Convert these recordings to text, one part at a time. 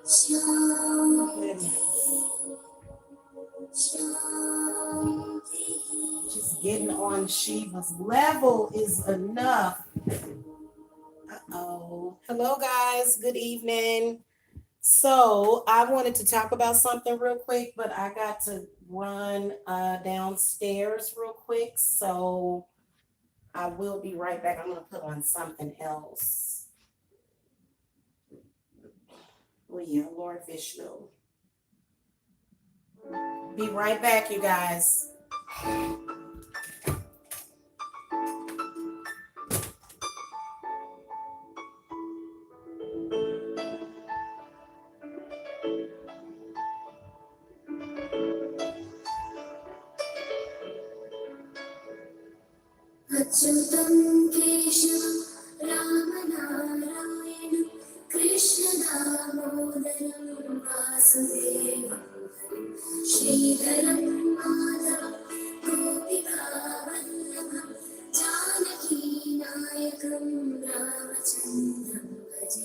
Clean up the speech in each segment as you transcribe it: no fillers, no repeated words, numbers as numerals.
Just getting on Shiva's level is enough. Uh-oh. Hello, guys. Good evening. So I wanted to talk about something real quick, but I got to run downstairs real quick. So I will be right back. I'm going to put on something else. Oh, yeah, Lord Vishnu. Be right back, you guys. अच्युतं केशवं रामनारायणं कृष्णदामोदरं वासुदेवं श्रीधरं माधवं गोपिकावल्लभं जानकीनायकं रामचन्द्रं भजे.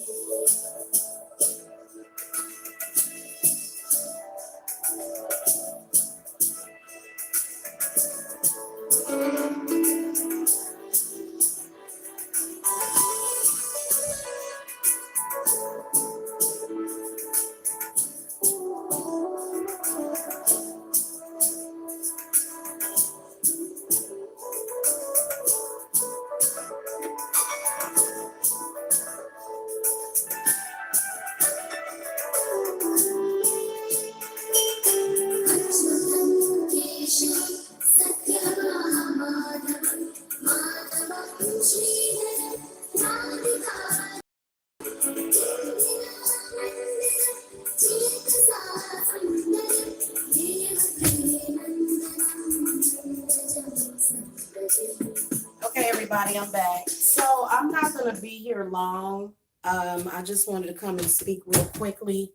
Okay, everybody, I'm back. So I'm not going to be here long. I just wanted to come and speak real quickly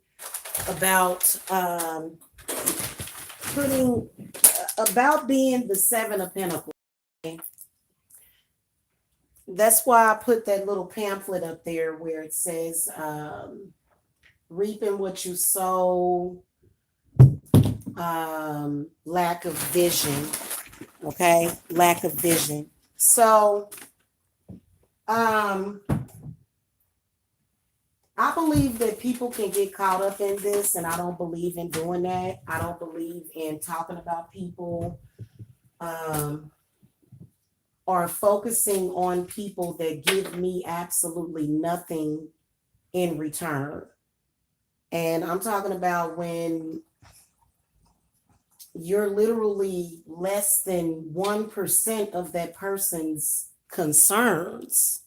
about putting about being the Seven of Pentacles. That's why I put that little pamphlet up there where it says reaping what you sow, lack of vision. Okay, lack of vision. So I believe that people can get caught up in this, and I don't believe in doing that. I don't believe in talking about people or focusing on people that give me absolutely nothing in return. And I'm talking about when you're literally less than 1% of that person's concerns.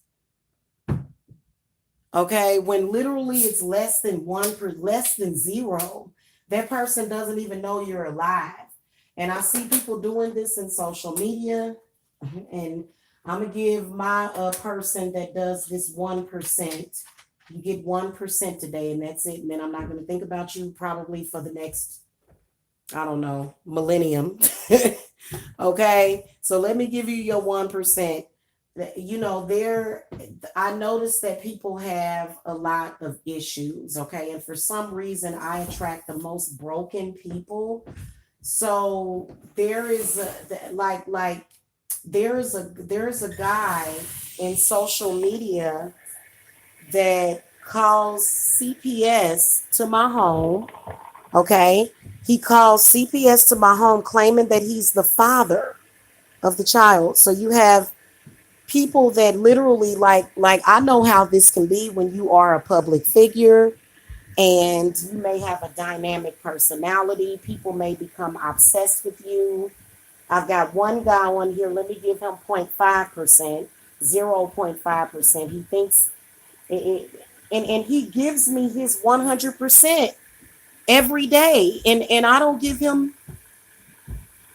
Okay, when literally it's less than less than zero, that person doesn't even know you're alive. And I see people doing this in social media, and I'm gonna give my person that does this 1%. You get 1% today, and that's it. And then I'm not gonna think about you probably for the next, I don't know, millennium. Okay, so let me give you your 1%. You know, I noticed that people have a lot of issues. Okay, and for some reason I attract the most broken people. So there is there's a guy in social media that calls CPS to my home. Okay, he calls CPS to my home claiming that he's the father of the child. So you have people that literally like I know how this can be when you are a public figure and you may have a dynamic personality. People may become obsessed with you. I've got one guy on here, let me give him 0.5%, 0.5%. He thinks and he gives me his 100% every day, and I don't give him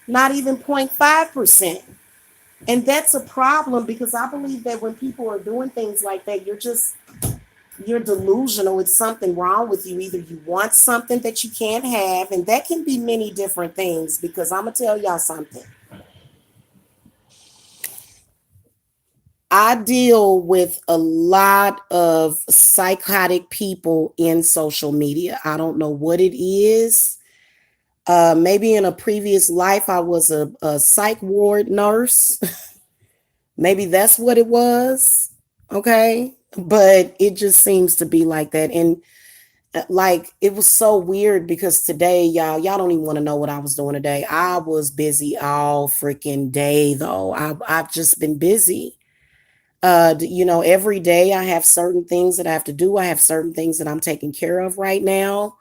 not even 0.5%. And that's a problem because I believe that when people are doing things like that, you're delusional. It's something wrong with you. Either you want something that you can't have, and that can be many different things, because I'm gonna tell y'all something. I deal with a lot of psychotic people in social media. I don't know what it is. Maybe in a previous life, I was a psych ward nurse. Maybe that's what it was. Okay. But it just seems to be like that. And like, it was so weird because today, y'all don't even want to know what I was doing today. I was busy all freaking day, though. I've just been busy. Every day I have certain things that I have to do. I have certain things that I'm taking care of right now.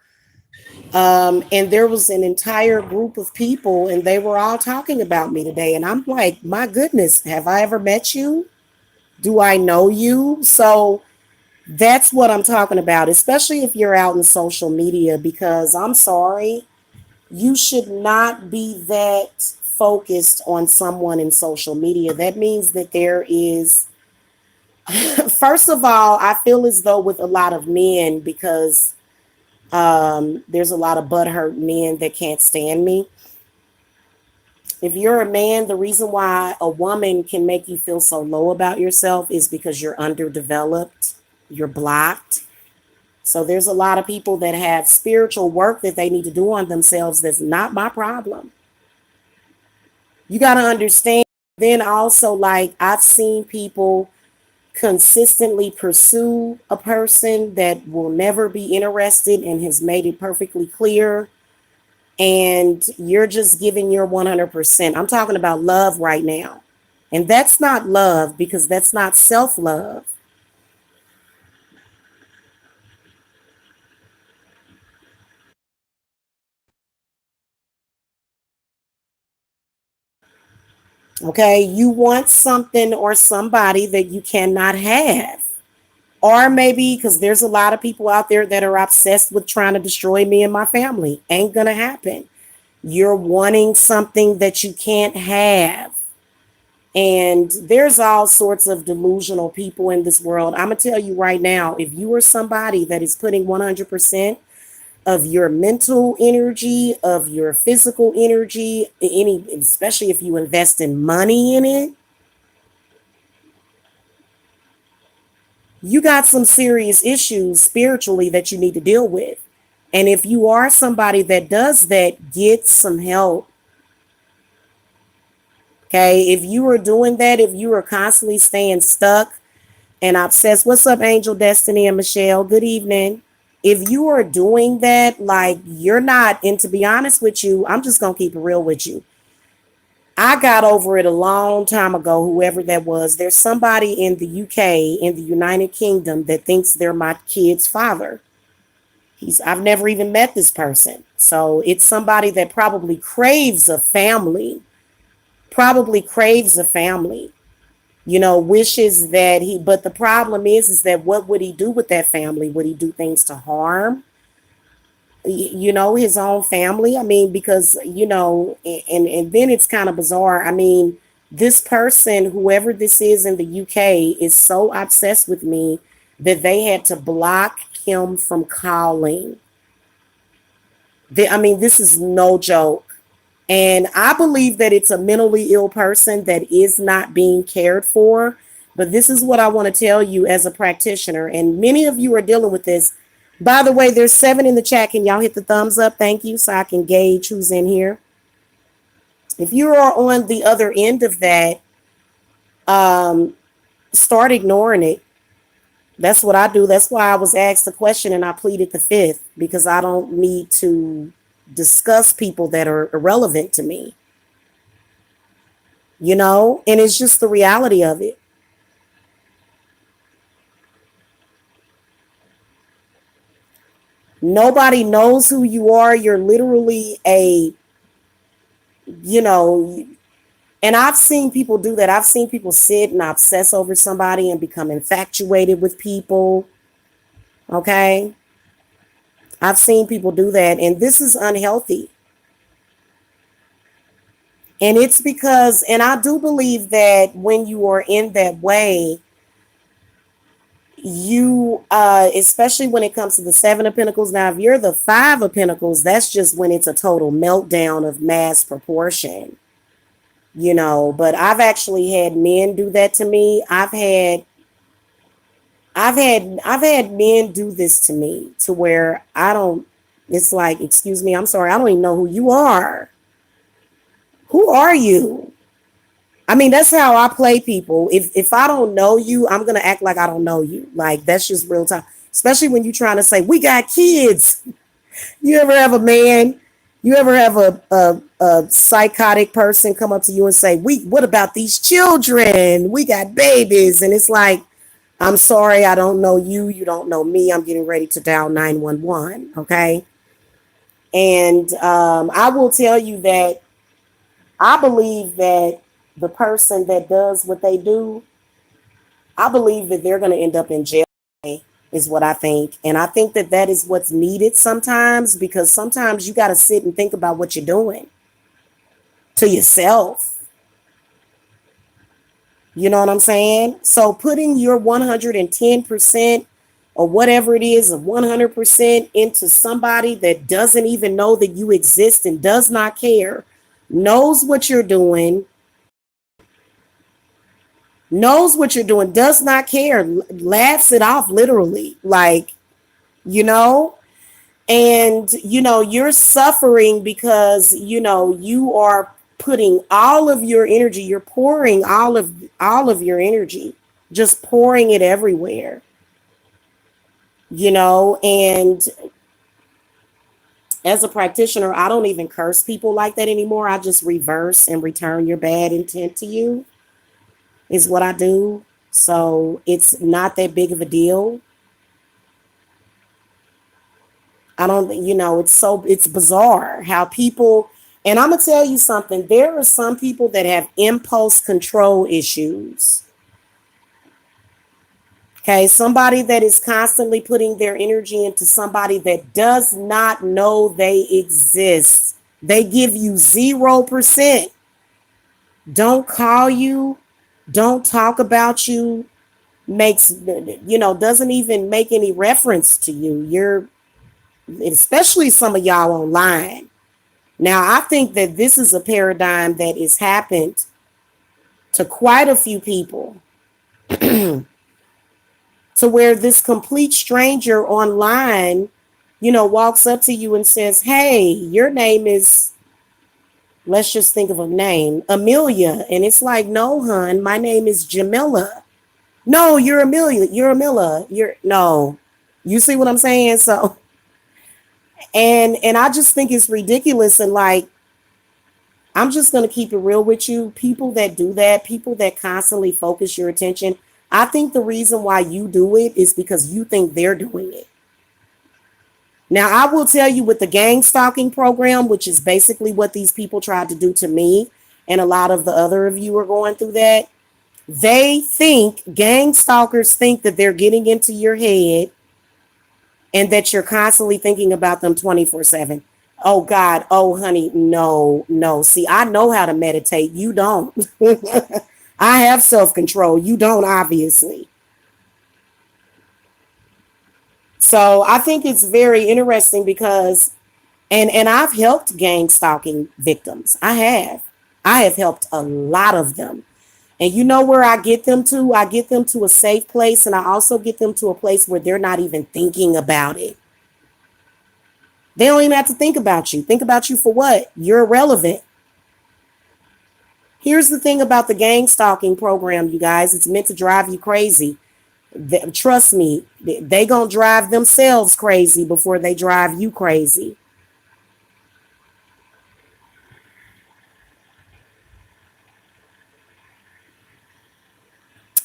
And there was an entire group of people, and they were all talking about me today. And I'm like, my goodness, have I ever met you? Do I know you? So that's what I'm talking about, especially if you're out in social media, because I'm sorry, you should not be that focused on someone in social media. That means that there is, first of all, I feel as though with a lot of men, because there's a lot of butthurt men that can't stand me. If you're a man, the reason why a woman can make you feel so low about yourself is because you're underdeveloped, you're blocked. So there's a lot of people that have spiritual work that they need to do on themselves. That's not my problem. You got to understand. Then also, like, I've seen people consistently pursue a person that will never be interested and has made it perfectly clear. And you're just giving your 100%. I'm talking about love right now. And that's not love, because that's not self love. Okay. You want something or somebody that you cannot have. Or maybe because there's a lot of people out there that are obsessed with trying to destroy me and my family. Ain't going to happen. You're wanting something that you can't have. And there's all sorts of delusional people in this world. I'm going to tell you right now, if you are somebody that is putting 100% of your mental energy, of your physical energy, especially if you invest in money in it, you got some serious issues spiritually that you need to deal with. And if you are somebody that does that, get some help. Okay. If you are doing that, if you are constantly staying stuck and obsessed, what's up, Angel, Destiny, and Michelle? Good evening. If you are doing that, like, you're not, and to be honest with you, I'm just going to keep it real with you. I got over it a long time ago, whoever that was. There's somebody in the UK, in the United Kingdom, that thinks they're my kid's father. I've never even met this person. So it's somebody that probably craves a family, wishes that but the problem is that what would he do with that family? Would he do things to harm, his own family? I mean, because, and then it's kind of bizarre. I mean, this person, whoever this is in the UK, is so obsessed with me that they had to block him from calling. I mean, this is no joke. And I believe that it's a mentally ill person that is not being cared for. But this is what I want to tell you as a practitioner. And many of you are dealing with this. By the way, there's 7 in the chat. Can y'all hit the thumbs up? Thank you. So I can gauge who's in here. If you are on the other end of that, start ignoring it. That's what I do. That's why I was asked the question and I pleaded the fifth, because I don't need to discuss people that are irrelevant to me, and it's just the reality of it. Nobody knows who you are. You're literally you know, and I've seen people do that. I've seen people sit and obsess over somebody and become infatuated with people. Okay. I've seen people do that. And this is unhealthy. And it's because, and I do believe that when you are in that way, especially when it comes to the 7 of Pentacles. Now, if you're the 5 of Pentacles, that's just when it's a total meltdown of mass proportion. But I've actually had men do that to me. I've had men do this to me to where I don't it's like, excuse me, I'm sorry, I don't even know who you are. Who are you? I mean, that's how I play people. If I don't know you, I'm gonna act like I don't know you. Like that's just real time. Especially when you're trying to say, we got kids. You ever have a man, you ever have a psychotic person come up to you and say, what about these children? We got babies. And it's like, I'm sorry, I don't know you. You don't know me. I'm getting ready to dial 911. Okay. And I will tell you that I believe that the person that does what they do, I believe that they're going to end up in jail, is what I think. And I think that that is what's needed sometimes, because sometimes you got to sit and think about what you're doing to yourself. You know what I'm saying? So putting your 110% or whatever it is, of 100% into somebody that doesn't even know that you exist and does not care, knows what you're doing, does not care, laughs it off literally. Like, you know, and you're suffering because you are putting all of your energy, you're pouring all of your energy, just pouring it everywhere. And as a practitioner, I don't even curse people like that anymore. I just reverse and return your bad intent to you, is what I do. So it's not that big of a deal. I don't, it's bizarre how people, and I'm going to tell you something. There are some people that have impulse control issues. Okay. Somebody that is constantly putting their energy into somebody that does not know they exist. They give you 0%. Don't call you. Don't talk about you. Doesn't even make any reference to you. Especially some of y'all online. Now, I think that this is a paradigm that has happened to quite a few people, to where this complete stranger online, walks up to you and says, hey, your name is, let's just think of a name, Amelia. And it's like, no, hun, my name is Jamila. No, you're Amelia. You're Amelia. No. You see what I'm saying? So, and I just think it's ridiculous. And like, I'm just going to keep it real with you. People that do that, people that constantly focus your attention, I think the reason why you do it is because you think they're doing it. Now, I will tell you, with the gang stalking program, which is basically what these people tried to do to me, and a lot of the other of you are going through that, gang stalkers think that they're getting into your head and that you're constantly thinking about them 24/7. Oh God, oh honey, no, no. See, I know how to meditate. You don't. I have self-control. You don't, obviously. So I think it's very interesting because and I've helped gang stalking victims. I have. I have helped a lot of them. And you know where I get them to? I get them to a safe place, and I also get them to a place where they're not even thinking about it. They don't even have to think about you. Think about you for what? You're irrelevant. Here's the thing about the gang stalking program, you guys. It's meant to drive you crazy. Trust me, they gonna drive themselves crazy before they drive you crazy.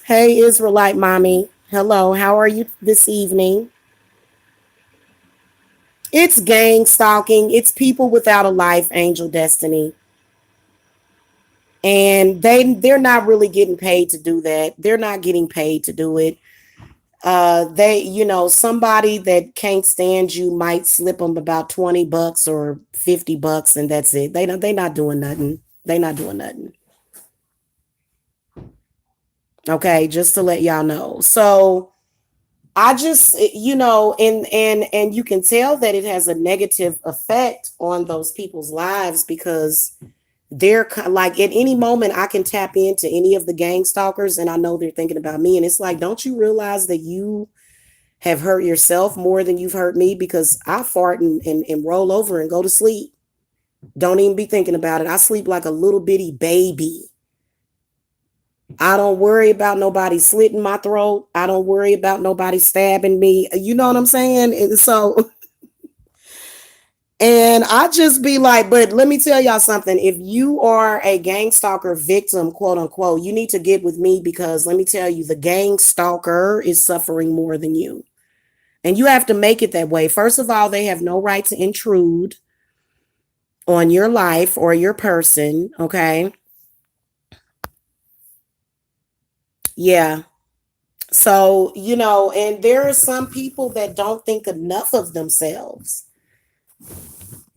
Hey, Israelite mommy. Hello, how are you this evening? It's gang stalking. It's people without a life, Angel Destiny. And they're not really getting paid to do that. They're not getting paid to do it. Somebody that can't stand you might slip them about $20 or $50, and that's it. They not doing nothing. They not doing nothing. Okay, just to let y'all know. So I just, and you can tell that it has a negative effect on those people's lives because They're like at any moment I can tap into any of the gang stalkers and I know they're thinking about me. And it's like, don't you realize that you have hurt yourself more than you've hurt me? Because I fart and roll over and go to sleep. Don't even be thinking about it. I sleep like a little bitty baby. I don't worry about nobody slitting my throat. I don't worry about nobody stabbing me. You know what I'm saying? And so, and I just be like, but let me tell y'all something. If you are a gang stalker victim, quote unquote, you need to get with me because let me tell you, the gang stalker is suffering more than you. And you have to make it that way. First of all, they have no right to intrude on your life or your person. Okay. Yeah. So, and there are some people that don't think enough of themselves.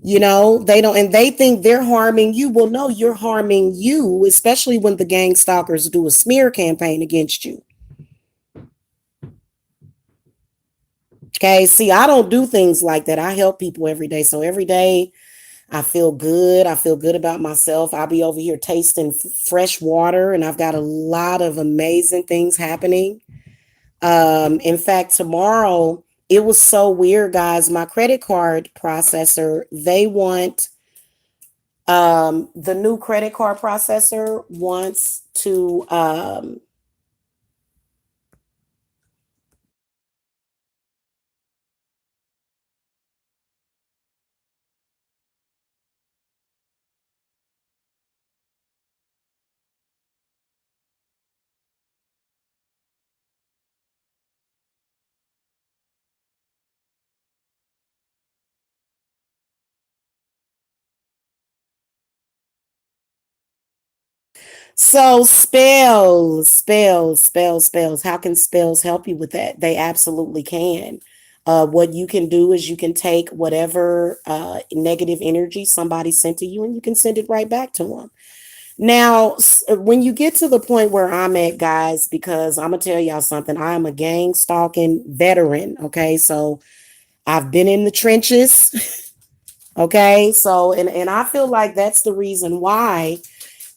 They don't, and they think they're harming you. Well, no, you're harming you, especially when the gang stalkers do a smear campaign against you. Okay. See, I don't do things like that. I help people every day. So every day I feel good. I feel good about myself. I'll be over here tasting fresh water, and I've got a lot of amazing things happening. In fact, tomorrow, it was so weird, guys. My credit card processor, they want the new credit card processor wants to so spells. How can spells help you with that? They absolutely can. What you can do is you can take whatever negative energy somebody sent to you and you can send it right back to them. Now, when you get to the point where I'm at, guys, because I'm going to tell y'all something, I am a gang stalking veteran. Okay. So I've been in the trenches. Okay. So, and I feel like that's the reason why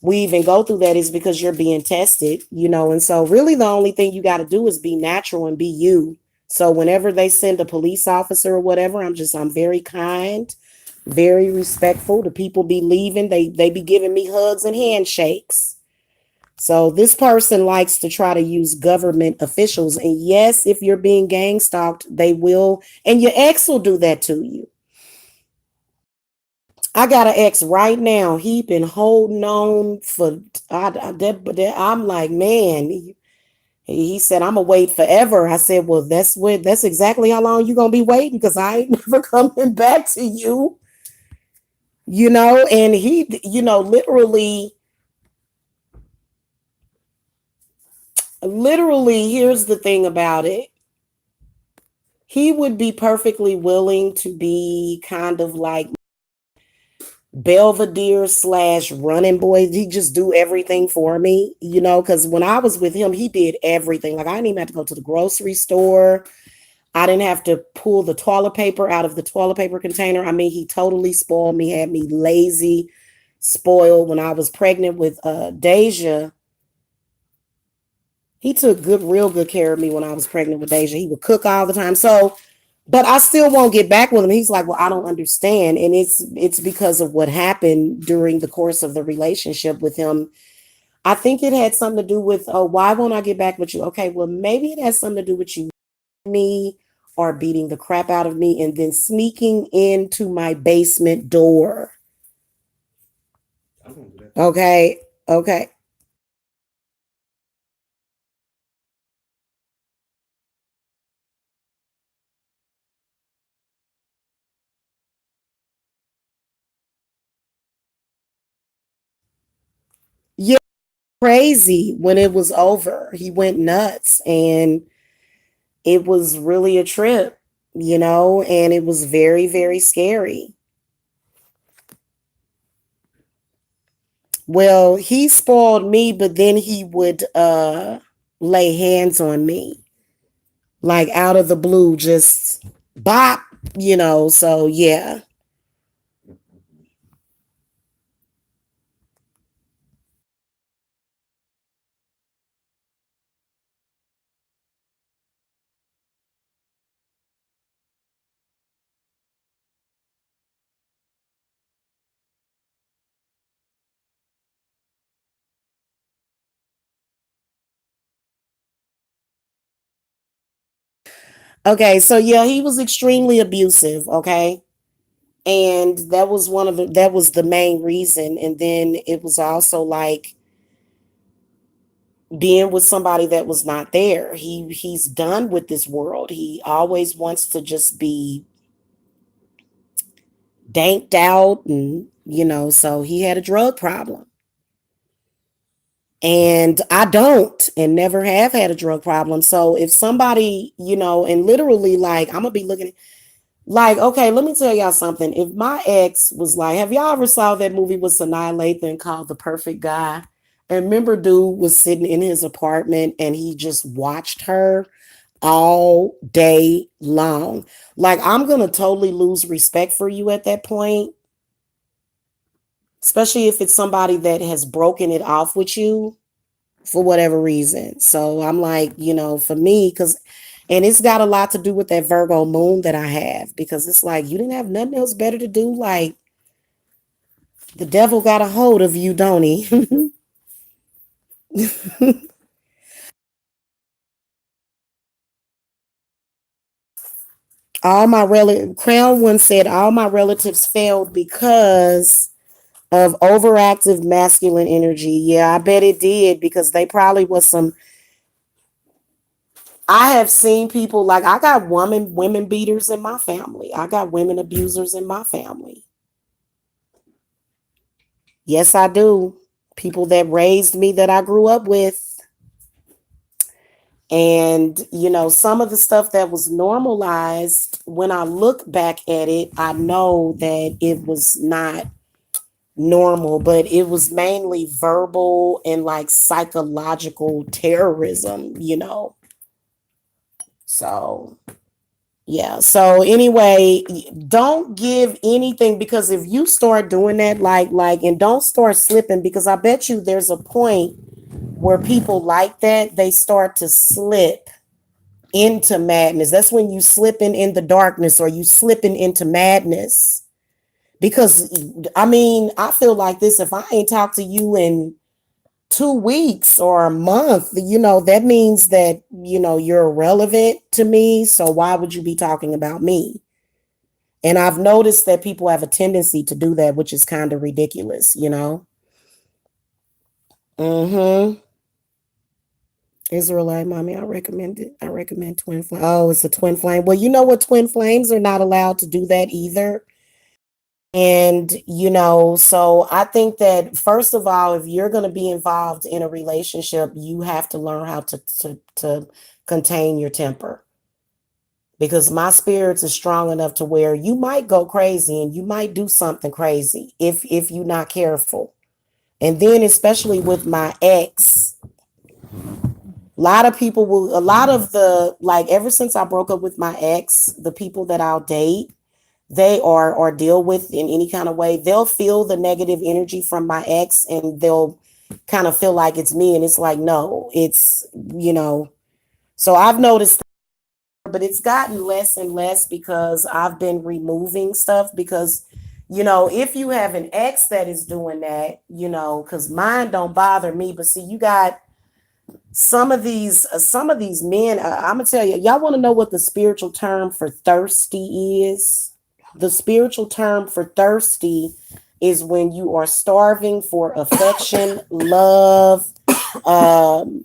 we even go through that is because you're being tested. And so really the only thing you got to do is be natural and be you. So whenever they send a police officer or whatever, I'm very kind, very respectful. The people be leaving, they be giving me hugs and handshakes. So this person likes to try to use government officials. And yes, if you're being gang stalked, they will, and your ex will do that to you. I got an ex right now. He been holding on for I'm like, man. He said, I'm gonna wait forever. I said, well, that's exactly how long you gonna be waiting because I ain't never coming back to you. And he, literally, here's the thing about it. He would be perfectly willing to be kind of like Belvedere slash running boy. He just do everything for me, because when I was with him, he did everything. Like I didn't even have to go to the grocery store. I didn't have to pull the toilet paper out of the toilet paper container. I mean, he totally spoiled me, had me lazy, spoiled. When I was pregnant with Deja, he took real good care of me when I was pregnant with Deja. He would cook all the time. So, but I still won't get back with him. He's like, well, I don't understand. And it's because of what happened during the course of the relationship with him. I think it had something to do with, oh, why won't I get back with you? Okay, well, maybe it has something to do with you, me, or beating the crap out of me and then sneaking into my basement door. Okay. Okay. Yeah, crazy when it was over. He went nuts and it was really a trip, and it was very, very scary. Well, he spoiled me, but then he would lay hands on me like out of the blue, just bop. So yeah. Okay, so yeah, he was extremely abusive, okay? And that was the main reason. And then it was also like being with somebody that was not there. He's done with this world. He always wants to just be danked out, and so he had a drug problem. And I don't and never have had a drug problem. So if somebody, and literally, like, I'm gonna be looking at, like, okay, let me tell y'all something. If my ex was like, have y'all ever saw that movie with Sanaa Lathan called The Perfect Guy? And remember, dude was sitting in his apartment and he just watched her all day long. Like, I'm gonna totally lose respect for you at that point, especially if it's somebody that has broken it off with you for whatever reason. So I'm like, for me, and it's got a lot to do with that Virgo moon that I have, because it's like you didn't have nothing else better to do. Like, the devil got a hold of you, don't he? Crown one said all my relatives failed because of overactive masculine energy. Yeah, I bet it did, because they probably was some. I have seen people, like, I got women beaters in my family. I got women abusers in my family. Yes, I do. People that raised me, that I grew up with. And, some of the stuff that was normalized, when I look back at it, I know that it was not normal, but it was mainly verbal and like psychological terrorism. So, yeah. So anyway, don't give anything, because if you start doing that, and don't start slipping, because I bet you there's a point where people like that, they start to slip into madness. That's when you slipping in the darkness, or you slipping into madness. Because I mean, I feel like this: if I ain't talked to you in 2 weeks or a month, that means that, you're irrelevant to me. So why would you be talking about me? And I've noticed that people have a tendency to do that, which is kind of ridiculous. Mm-hmm. Israelite mommy, I recommend it. I recommend twin flame. Oh, it's a twin flame. Well, you know what? Twin flames are not allowed to do that either. And, so I think that, first of all, if you're going to be involved in a relationship, you have to learn how to contain your temper, because my spirits is strong enough to where you might go crazy and you might do something crazy if you're not careful. And then, especially with my ex, a lot of the, like, ever since I broke up with my ex, the people that I'll date, they are or deal with in any kind of way, they'll feel the negative energy from my ex, and they'll kind of feel like it's me. And it's like, no, it's, so I've noticed, but it's gotten less and less because I've been removing stuff. Because, if you have an ex that is doing that, because mine don't bother me. But see, you got some of these men. I'm gonna tell you, y'all want to know what the spiritual term for thirsty is? The spiritual term for thirsty is when you are starving for affection, love. um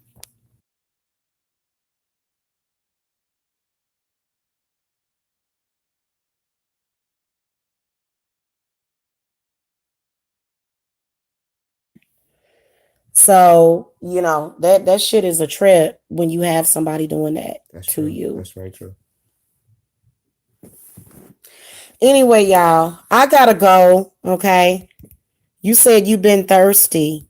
so that shit is a trip when you have somebody doing that. That's to true. You. That's very true. Anyway, y'all, I gotta go. Okay, you said you've been thirsty.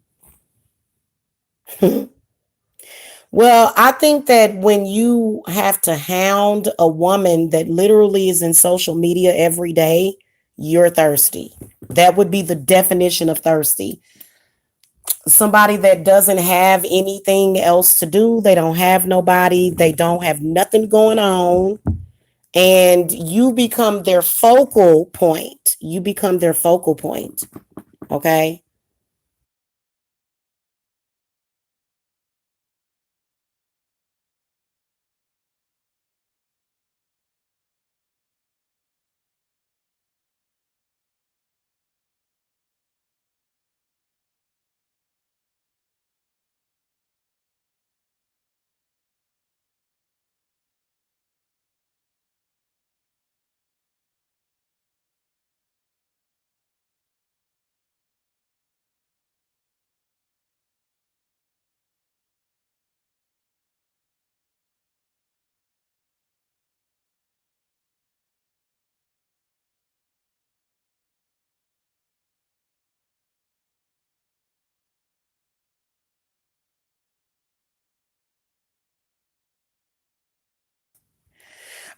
Well, I think that when you have to hound a woman that literally is in social media every day, you're thirsty. That would be the definition of thirsty. Somebody that doesn't have anything else to do, they don't have nobody, they don't have nothing going on, and you become their focal point. You become their focal point. Okay?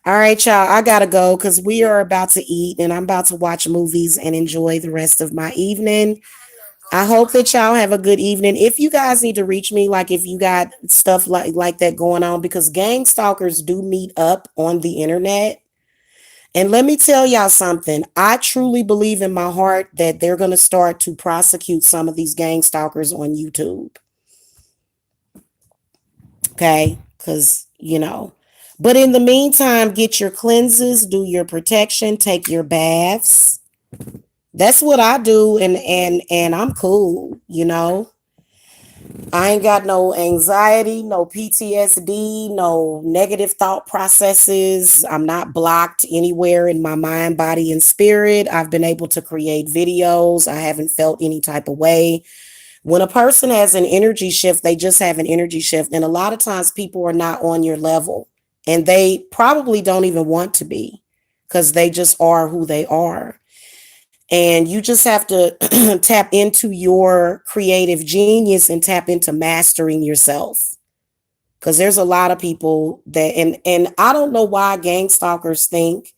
All right, y'all. I gotta go because we are about to eat and I'm about to watch movies and enjoy the rest of my evening. I hope that y'all have a good evening. If you guys need to reach me, like if you got stuff like that going on, because gang stalkers do meet up on the internet. And let me tell y'all something. I truly believe in my heart that they're gonna start to prosecute some of these gang stalkers on YouTube. Okay, because But in the meantime, get your cleanses, do your protection, take your baths. That's what I do, and I'm cool. I ain't got no anxiety, no PTSD, no negative thought processes. I'm not blocked anywhere in my mind, body, and spirit. I've been able to create videos. I haven't felt any type of way. When a person has an energy shift, they just have an energy shift. And a lot of times people are not on your level and they probably don't even want to be because they just are who they are. And you just have to tap into your creative genius and tap into mastering yourself. Because there's a lot of people that, and I don't know why gang stalkers think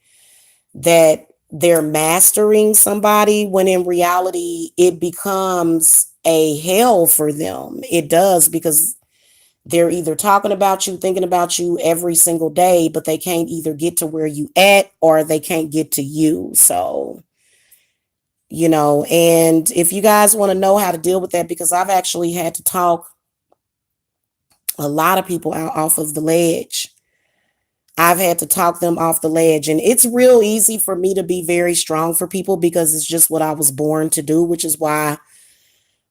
that they're mastering somebody when in reality it becomes a hell for them. It does because they're either talking about you, thinking about you every single day, but they can't either get to where you at or they can't get to you. So, and if you guys want to know how to deal with that, because I've actually had to talk a lot of people out off of the ledge. I've had to talk them off the ledge. And it's real easy for me to be very strong for people because it's just what I was born to do, which is why.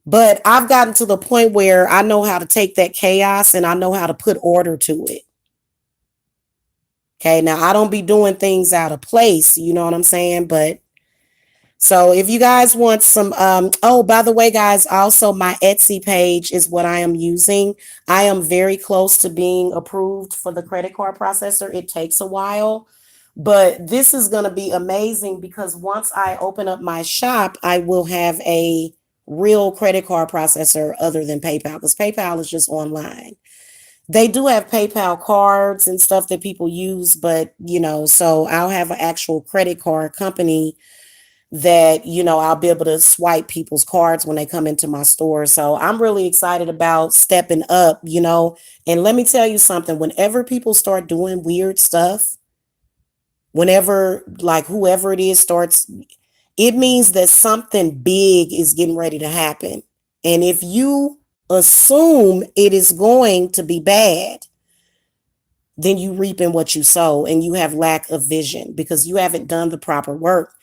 But I've gotten to the point where I know how to take that chaos and I know how to put order to it. Okay. Now, I don't be doing things out of place. You know what I'm saying? But so if you guys want some, oh, by the way, guys, also my Etsy page is what I am using. I am very close to being approved for the credit card processor. It takes a while, but this is going to be amazing because once I open up my shop, I will have a real credit card processor other than PayPal because PayPal is just online. They do have PayPal cards and stuff that people use, but so I'll have an actual credit card company that I'll be able to swipe people's cards when they come into my store. So I'm really excited about stepping up. And let me tell you something, whenever people start doing weird stuff, whenever like whoever it is starts, it means that something big is getting ready to happen. And if you assume it is going to be bad, then you reaping what you sow and you have lack of vision because you haven't done the proper work.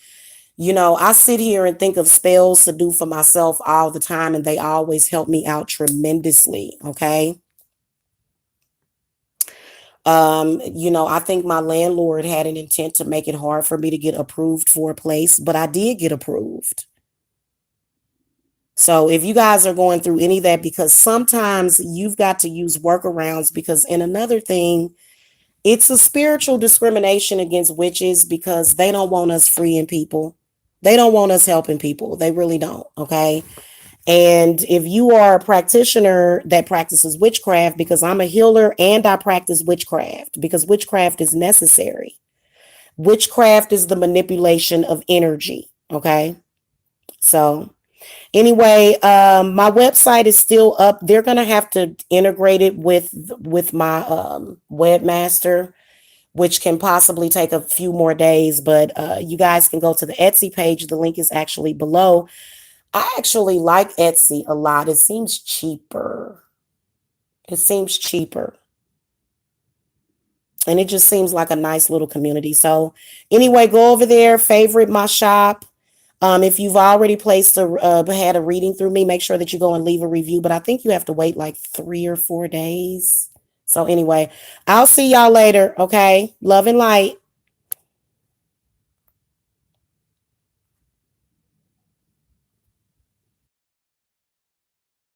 I sit here and think of spells to do for myself all the time, and they always help me out tremendously. Okay. I think my landlord had an intent to make it hard for me to get approved for a place, but I did get approved. So if you guys are going through any of that, because sometimes you've got to use workarounds, because in another thing, it's a spiritual discrimination against witches because they don't want us freeing people. They don't want us helping people. They really don't. Okay. And if you are a practitioner that practices witchcraft, because I'm a healer and I practice witchcraft, because witchcraft is necessary. Witchcraft is the manipulation of energy. Okay. So anyway, my website is still up. They're gonna have to integrate it with my webmaster, which can possibly take a few more days. But you guys can go to the Etsy page. The link is actually below. I actually like Etsy a lot. It seems cheaper. It seems cheaper. And it just seems like a nice little community. So anyway, go over there, favorite my shop. If you've already had a reading through me, make sure that you go and leave a review. But I think you have to wait like 3 or 4 days. So anyway, I'll see y'all later. Okay. Love and light.